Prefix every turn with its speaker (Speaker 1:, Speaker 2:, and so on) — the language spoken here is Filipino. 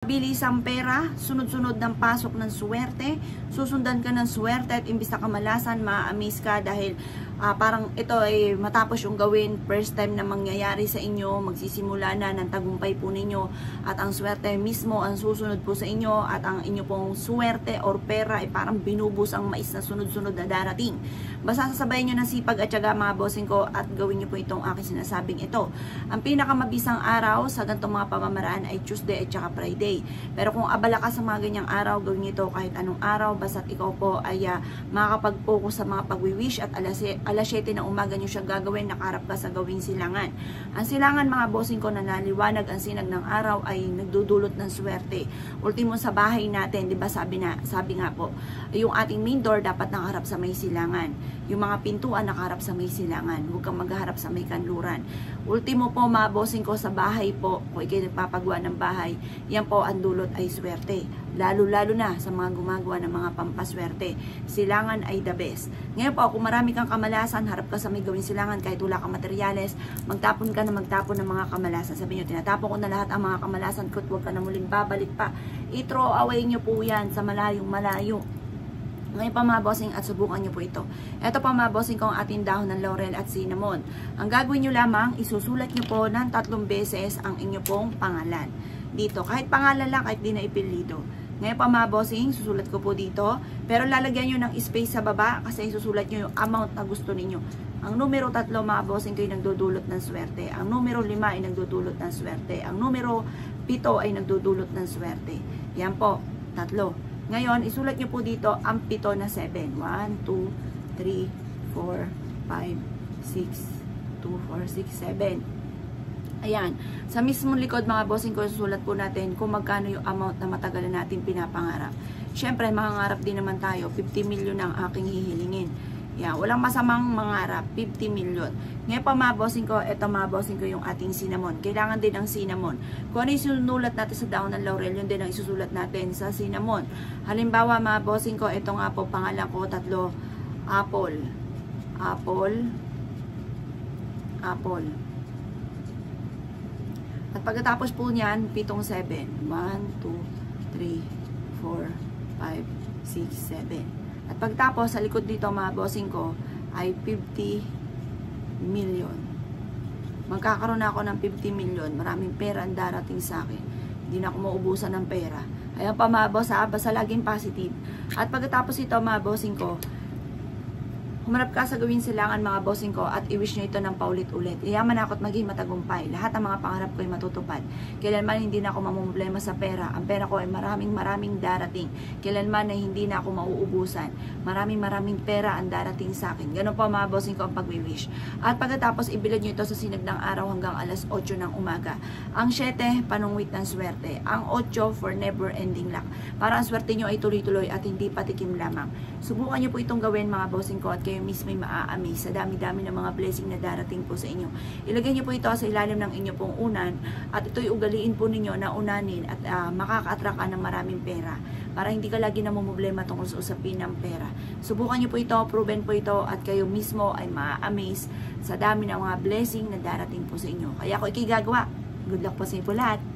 Speaker 1: Bilisang pera, sunod-sunod ng pasok ng swerte, susundan ka ng swerte at imbis na kamalasan, ma-amaze ka dahil parang ito ay matapos yung gawin, first time na mangyayari sa inyo, magsisimula na ng tagumpay po ninyo at ang swerte mismo ang susunod po sa inyo at ang inyo pong swerte or pera ay parang binubus ang mais na sunod-sunod na darating. Basta sasabayin nyo ng sipag at syaga mga bossing ko at gawin nyo po itong aking sinasabing ito. Ang pinakamabisang araw sa ganitong mga pamamaraan ay Tuesday at saka Friday. Pero kung abala ka sa mga ganyang araw, gawin nyo ito kahit anong araw basta't ikaw po ay makakapag-focus sa mga pag-wish at alas 7 ng umaga nyo siya gagawin, nakaharap ka sa gawing silangan. Ang silangan mga bossing ko na naliwanag ang sinag ng araw ay nagdudulot ng swerte. Ultimo sa bahay natin, di ba sabi nga po, yung ating main door dapat nakaharap sa may silangan. Yung mga pintuan nakaharap sa may silangan. Huwag kang magharap sa may kanluran. Ultimo po mga bossing ko sa bahay po, kung ikay nagpapagawa ng bahay, yan po ang dulot ay swerte. Lalo-lalo na sa mga gumagawa ng mga pampaswerte. Silangan ay the best. Ngayon po, kung marami kang kamalasan, harap ka sa may gawing silangan kahit wala kang materyales, magtapon ka na magtapon ng mga kamalasan. Sabi nyo, tinatapon ko na lahat ang mga kamalasan ko at huwag ka na muling babalik pa. I-throw away nyo po yan sa malayong malayo. Ngayon pa mga bossing at subukan nyo po ito. Ito pa mga bossing ko ang ating dahon ng laurel at cinnamon. Ang gagawin nyo lamang, isusulat nyo po ng 3 beses ang inyo pong pangalan. Dito, kahit pangalan lang, kahit di na ipilido. Ngayon pa mga bossing, susulat ko po dito. Pero lalagyan nyo ng space sa baba kasi isusulat nyo yung amount na gusto ninyo. Ang numero 3 mga bossing ko ay nagdudulot ng swerte. Ang numero 5 ay nagdudulot ng swerte. Ang numero 7 ay nagdudulot ng swerte. Yan po, 3. Ngayon, isulat nyo po dito ang 7 na 7. 1, 2, 3, 4, 5, 6, 2, 4, 6, 7. Ayan. Sa mismong likod mga bossing ko, susulat po natin kung magkano yung amount na matagal na natin pinapangarap. Siyempre, mangangarap din naman tayo. 50 million ang aking hihilingin. Yan. Walang masamang mangarap. 50 million. Ngayon pa mga bossing ko, ito mga bossing ko yung ating cinnamon. Kailangan din ang cinnamon. Kung ano yung sinulat natin sa dahon ng laurel, yun din ang isusulat natin sa cinnamon. Halimbawa mga bossing ko, ito nga po pangalan ko, 3. Apple. Apple. Apple. At pagkatapos po niyan, 7. 1, 2, 3, 4, 5, 6, 7. At pagtapos, sa likod dito mga bossing ko, ay 50 million. Magkakaroon ako ng 50 million. Maraming pera ang darating sa akin. Hindi na ako maubusan ng pera. Ayan pa mga boss ha, basta laging positive. At pagkatapos ito mga bossing ko, humarap ka sa gawin silangan mga bossing ko at i-wish nyo ito ng paulit-ulit. Iyaman ako at maging matagumpay. Lahat ng mga pangarap ko ay matutupad. Kailanman hindi na ako mamumblema sa pera. Ang pera ko ay maraming darating. Kailanman ay hindi na ako mauubusan. Maraming pera ang darating sa akin. Ganun po mga bossing ko ang pag-wish. At pagkatapos ibilad nyo ito sa sinag ng araw hanggang alas 8 ng umaga. Ang 7, panungwit ng swerte. Ang 8, for never ending luck. Para ang swerte nyo ay tuloy-tuloy at hindi patikim lamang. Subukan nyo po itong gawin mga bossing ko at kayo mismo ay maa-amaze sa dami-dami ng mga blessing na darating po sa inyo. Ilagay niyo po ito sa ilalim ng inyo pong unan at ito'y ugaliin po ninyo na unanin at makaka-attract ka ng maraming pera para hindi ka lagi namumblema tungkol sa usapin ng pera. Subukan niyo po ito, proven po ito at kayo mismo ay maa-amaze sa dami ng mga blessing na darating po sa inyo. Kaya ako ikigagawa. Good luck po sa inyo po lahat.